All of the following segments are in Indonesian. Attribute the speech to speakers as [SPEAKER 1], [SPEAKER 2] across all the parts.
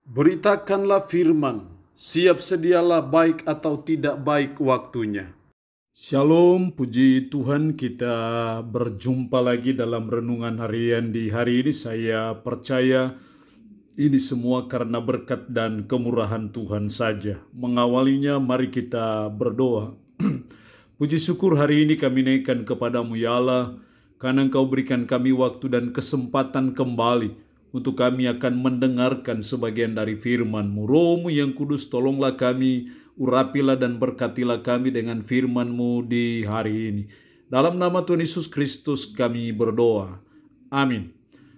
[SPEAKER 1] Beritakanlah firman, siap sedialah baik atau tidak baik waktunya. Shalom, puji Tuhan, kita berjumpa lagi dalam renungan harian di hari ini. Saya percaya ini semua karena berkat dan kemurahan Tuhan saja. Mengawalinya, mari kita berdoa. Puji syukur hari ini kami naikkan kepadamu ya Allah, karena Engkau berikan kami waktu dan kesempatan kembali untuk kami akan mendengarkan sebagian dari firman-Mu. Roh-Mu yang kudus, tolonglah kami, urapilah dan berkatilah kami dengan firman-Mu di hari ini. Dalam nama Tuhan Yesus Kristus kami berdoa. Amin.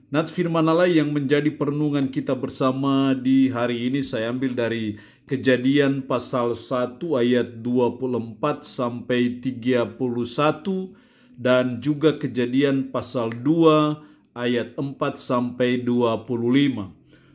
[SPEAKER 1] Nats firman Allah yang menjadi perenungan kita bersama di hari ini saya ambil dari Kejadian pasal 1 ayat 24 sampai 31 dan juga Kejadian pasal 2 ayat 4 sampai 25.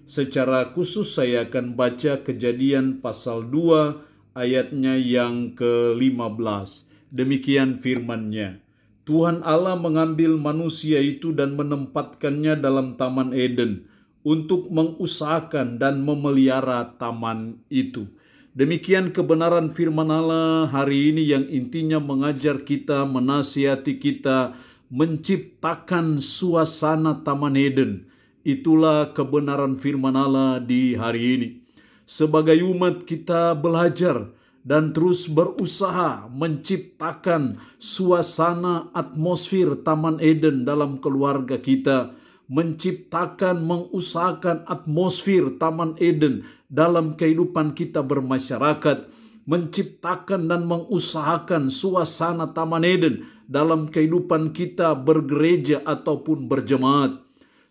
[SPEAKER 1] Secara khusus saya akan baca Kejadian pasal 2 ayatnya yang ke-15. Demikian firman-Nya. Tuhan Allah mengambil manusia itu dan menempatkannya dalam Taman Eden untuk mengusahakan dan memelihara taman itu. Demikian kebenaran firman Allah hari ini yang intinya mengajar kita, menasihati kita, menciptakan suasana Taman Eden. Itulah kebenaran firman Allah di hari ini. Sebagai umat kita belajar dan terus berusaha menciptakan suasana atmosfer Taman Eden dalam keluarga kita, menciptakan, mengusahakan atmosfer Taman Eden dalam kehidupan kita bermasyarakat, menciptakan dan mengusahakan suasana Taman Eden dalam kehidupan kita bergereja ataupun berjemaat.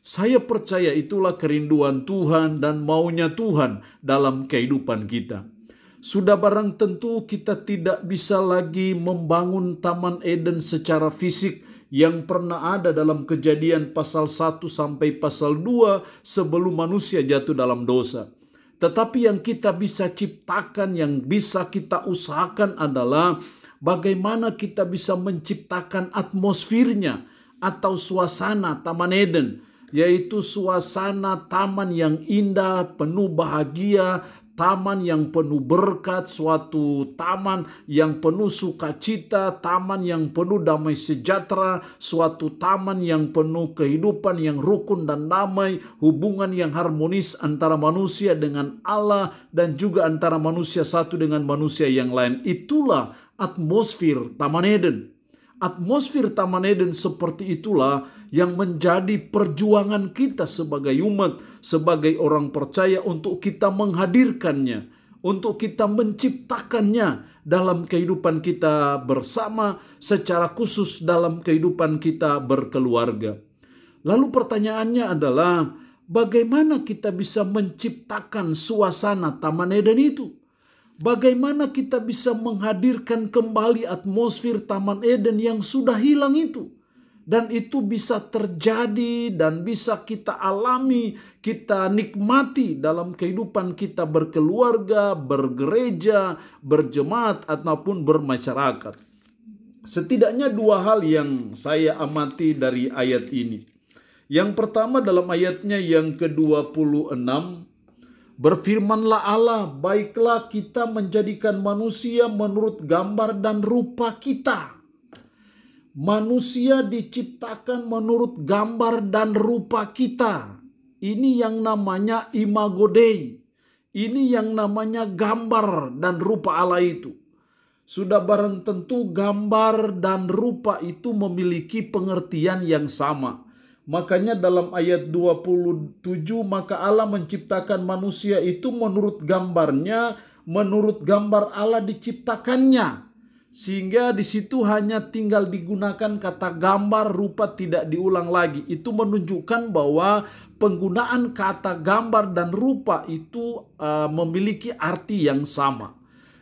[SPEAKER 1] Saya percaya itulah kerinduan Tuhan dan maunya Tuhan dalam kehidupan kita. Sudah barang tentu kita tidak bisa lagi membangun Taman Eden secara fisik yang pernah ada dalam Kejadian pasal 1 sampai pasal 2 sebelum manusia jatuh dalam dosa. Tetapi yang kita bisa ciptakan, yang bisa kita usahakan adalah bagaimana kita bisa menciptakan atmosfernya atau suasana Taman Eden, yaitu suasana taman yang indah, penuh bahagia, taman yang penuh berkat, suatu taman yang penuh sukacita, taman yang penuh damai sejahtera, suatu taman yang penuh kehidupan yang rukun dan damai, hubungan yang harmonis antara manusia dengan Allah dan juga antara manusia satu dengan manusia yang lain. Itulah atmosfer Taman Eden. Atmosfer Taman Eden seperti itulah yang menjadi perjuangan kita sebagai umat, sebagai orang percaya untuk kita menghadirkannya, untuk kita menciptakannya dalam kehidupan kita bersama, secara khusus dalam kehidupan kita berkeluarga. Lalu pertanyaannya adalah, bagaimana kita bisa menciptakan suasana Taman Eden itu? Bagaimana kita bisa menghadirkan kembali atmosfer Taman Eden yang sudah hilang itu? Dan itu bisa terjadi dan bisa kita alami, kita nikmati dalam kehidupan kita berkeluarga, bergereja, berjemaat, ataupun bermasyarakat. Setidaknya dua hal yang saya amati dari ayat ini. Yang pertama dalam ayatnya yang ke-26, berfirmanlah Allah, baiklah kita menjadikan manusia menurut gambar dan rupa kita. Manusia diciptakan menurut gambar dan rupa kita. Ini yang namanya imago Dei. Ini yang namanya gambar dan rupa Allah itu. Sudah barang tentu gambar dan rupa itu memiliki pengertian yang sama. Makanya dalam ayat 27, maka Allah menciptakan manusia itu menurut gambarnya, menurut gambar Allah diciptakannya. Sehingga di situ hanya tinggal digunakan kata gambar, rupa tidak diulang lagi. Itu menunjukkan bahwa penggunaan kata gambar dan rupa itu memiliki arti yang sama.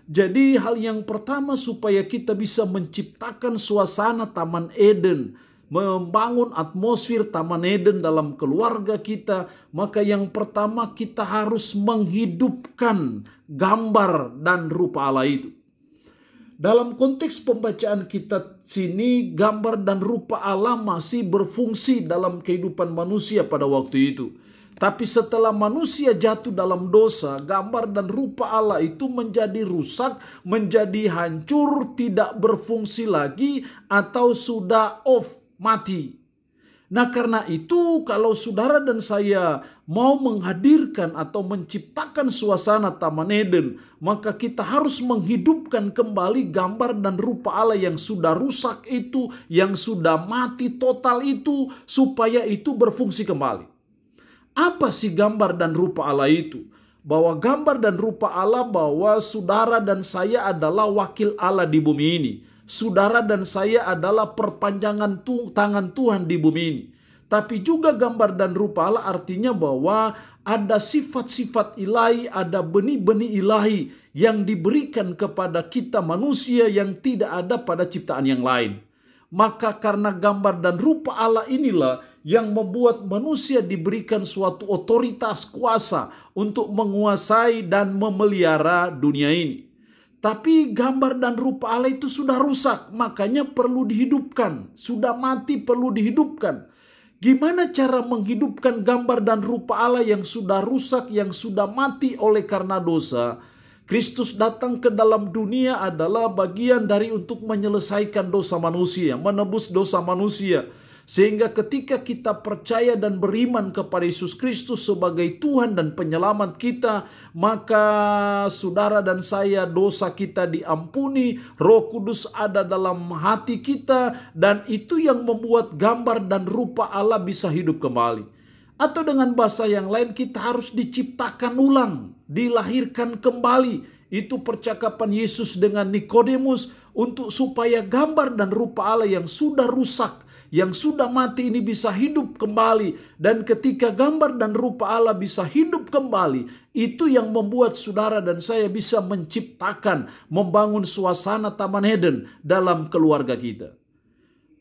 [SPEAKER 1] Jadi hal yang pertama supaya kita bisa menciptakan suasana Taman Eden, membangun atmosfer Taman Eden dalam keluarga kita, maka yang pertama kita harus menghidupkan gambar dan rupa Allah itu. Dalam konteks pembacaan kita sini, gambar dan rupa Allah masih berfungsi dalam kehidupan manusia pada waktu itu. Tapi setelah manusia jatuh dalam dosa, gambar dan rupa Allah itu menjadi rusak, menjadi hancur, tidak berfungsi lagi, atau sudah off, mati. Nah karena itu kalau saudara dan saya mau menghadirkan atau menciptakan suasana Taman Eden, maka kita harus menghidupkan kembali gambar dan rupa Allah yang sudah rusak itu, yang sudah mati total itu, supaya itu berfungsi kembali. Apa sih gambar dan rupa Allah itu? Bahwa gambar dan rupa Allah bahwa saudara dan saya adalah wakil Allah di bumi ini. Saudara dan saya adalah perpanjangan tangan Tuhan di bumi ini. Tapi juga gambar dan rupa Allah artinya bahwa ada sifat-sifat ilahi, ada benih-benih ilahi yang diberikan kepada kita manusia yang tidak ada pada ciptaan yang lain. Maka karena gambar dan rupa Allah inilah yang membuat manusia diberikan suatu otoritas kuasa untuk menguasai dan memelihara dunia ini. Tapi gambar dan rupa Allah itu sudah rusak, makanya perlu dihidupkan. Sudah mati perlu dihidupkan. Gimana cara menghidupkan gambar dan rupa Allah yang sudah rusak, yang sudah mati oleh karena dosa? Kristus datang ke dalam dunia adalah bagian dari untuk menyelesaikan dosa manusia, menebus dosa manusia. Sehingga ketika kita percaya dan beriman kepada Yesus Kristus sebagai Tuhan dan penyelamat kita, maka saudara dan saya dosa kita diampuni, Roh Kudus ada dalam hati kita, dan itu yang membuat gambar dan rupa Allah bisa hidup kembali. Atau dengan bahasa yang lain, kita harus diciptakan ulang, dilahirkan kembali. Itu percakapan Yesus dengan Nikodemus untuk supaya gambar dan rupa Allah yang sudah rusak, yang sudah mati ini bisa hidup kembali. Dan ketika gambar dan rupa Allah bisa hidup kembali, itu yang membuat saudara dan saya bisa menciptakan, membangun suasana Taman Eden dalam keluarga kita.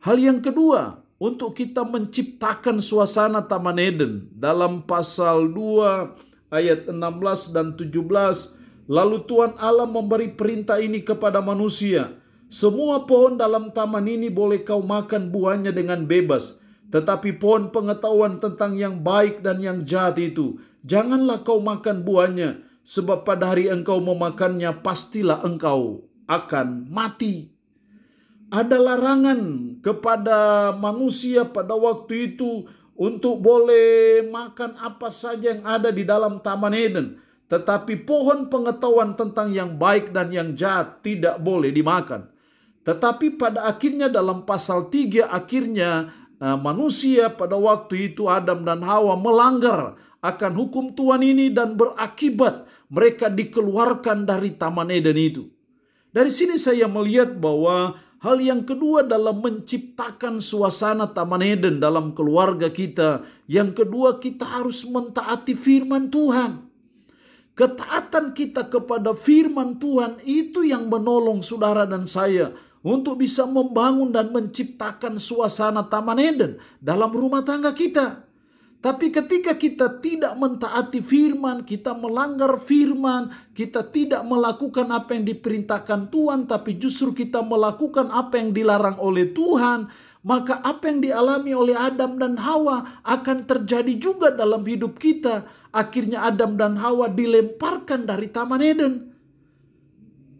[SPEAKER 1] Hal yang kedua, untuk kita menciptakan suasana Taman Eden, dalam pasal 2 ayat 16 dan 17, lalu Tuhan Allah memberi perintah ini kepada manusia. Semua pohon dalam taman ini boleh kau makan buahnya dengan bebas. Tetapi pohon pengetahuan tentang yang baik dan yang jahat itu, janganlah kau makan buahnya. Sebab pada hari engkau memakannya, pastilah engkau akan mati. Ada larangan kepada manusia pada waktu itu untuk boleh makan apa saja yang ada di dalam Taman Eden. Tetapi pohon pengetahuan tentang yang baik dan yang jahat tidak boleh dimakan. Tetapi pada akhirnya dalam pasal 3 akhirnya manusia pada waktu itu Adam dan Hawa melanggar akan hukum Tuhan ini dan berakibat mereka dikeluarkan dari Taman Eden itu. Dari sini saya melihat bahwa hal yang kedua dalam menciptakan suasana Taman Eden dalam keluarga kita, yang kedua kita harus mentaati firman Tuhan. Ketaatan kita kepada firman Tuhan itu yang menolong saudara dan saya untuk bisa membangun dan menciptakan suasana Taman Eden dalam rumah tangga kita. Tapi ketika kita tidak mentaati firman, kita melanggar firman, kita tidak melakukan apa yang diperintahkan Tuhan, tapi justru kita melakukan apa yang dilarang oleh Tuhan, maka apa yang dialami oleh Adam dan Hawa akan terjadi juga dalam hidup kita. Akhirnya Adam dan Hawa dilemparkan dari Taman Eden.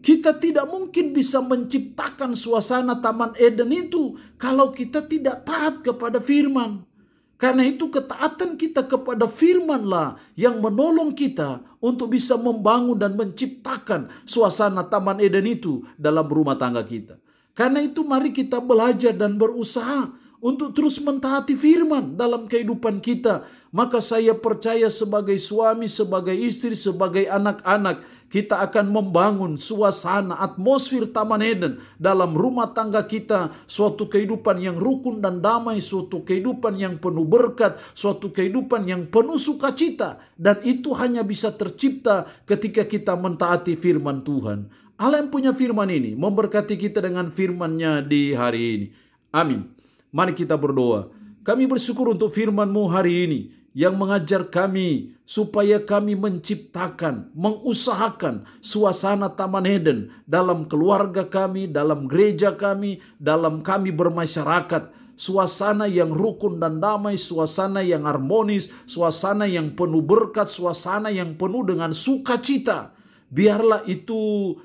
[SPEAKER 1] Kita tidak mungkin bisa menciptakan suasana Taman Eden itu kalau kita tidak taat kepada firman. Karena itu ketaatan kita kepada firman-Lah yang menolong kita untuk bisa membangun dan menciptakan suasana Taman Eden itu dalam rumah tangga kita. Karena itu mari kita belajar dan berusaha untuk terus mentaati firman dalam kehidupan kita. Maka saya percaya sebagai suami, sebagai istri, sebagai anak-anak, kita akan membangun suasana atmosfer Taman Eden dalam rumah tangga kita. Suatu kehidupan yang rukun dan damai, suatu kehidupan yang penuh berkat, suatu kehidupan yang penuh sukacita. Dan itu hanya bisa tercipta ketika kita mentaati firman Tuhan. Allah yang punya firman ini memberkati kita dengan firman-Nya di hari ini. Amin. Mari kita berdoa. Kami bersyukur untuk firman-Mu hari ini yang mengajar kami supaya kami menciptakan, mengusahakan suasana Taman Eden dalam keluarga kami, dalam gereja kami, dalam kami bermasyarakat. suasana yang rukun dan damai, suasana yang harmonis, suasana yang penuh berkat, suasana yang penuh dengan sukacita. Biarlah itu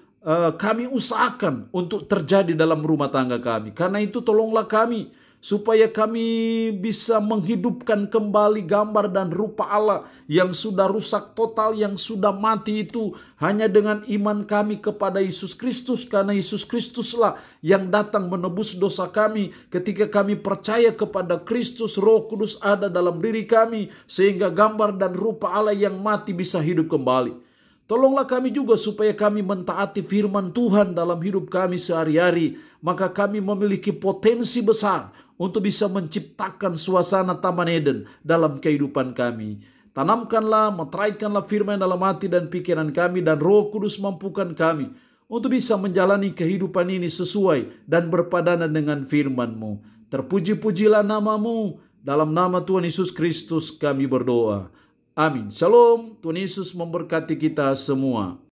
[SPEAKER 1] kami usahakan untuk terjadi dalam rumah tangga kami. Karena itu tolonglah kami supaya kami bisa menghidupkan kembali gambar dan rupa Allah yang sudah rusak total, yang sudah mati itu hanya dengan iman kami kepada Yesus Kristus. Karena Yesus Kristuslah yang datang menebus dosa kami. Ketika kami percaya kepada Kristus, Roh Kudus ada dalam diri kami sehingga gambar dan rupa Allah yang mati bisa hidup kembali. Tolonglah kami juga supaya kami mentaati firman Tuhan dalam hidup kami sehari-hari. Maka kami memiliki potensi besar untuk bisa menciptakan suasana Taman Eden dalam kehidupan kami. Tanamkanlah, meteraikanlah firman dalam hati dan pikiran kami, dan Roh Kudus mampukan kami untuk bisa menjalani kehidupan ini sesuai dan berpadanan dengan firman-Mu. Terpuji-pujilah nama-Mu. Dalam nama Tuhan Yesus Kristus kami berdoa. Amin. Shalom. Tuhan Yesus memberkati kita semua.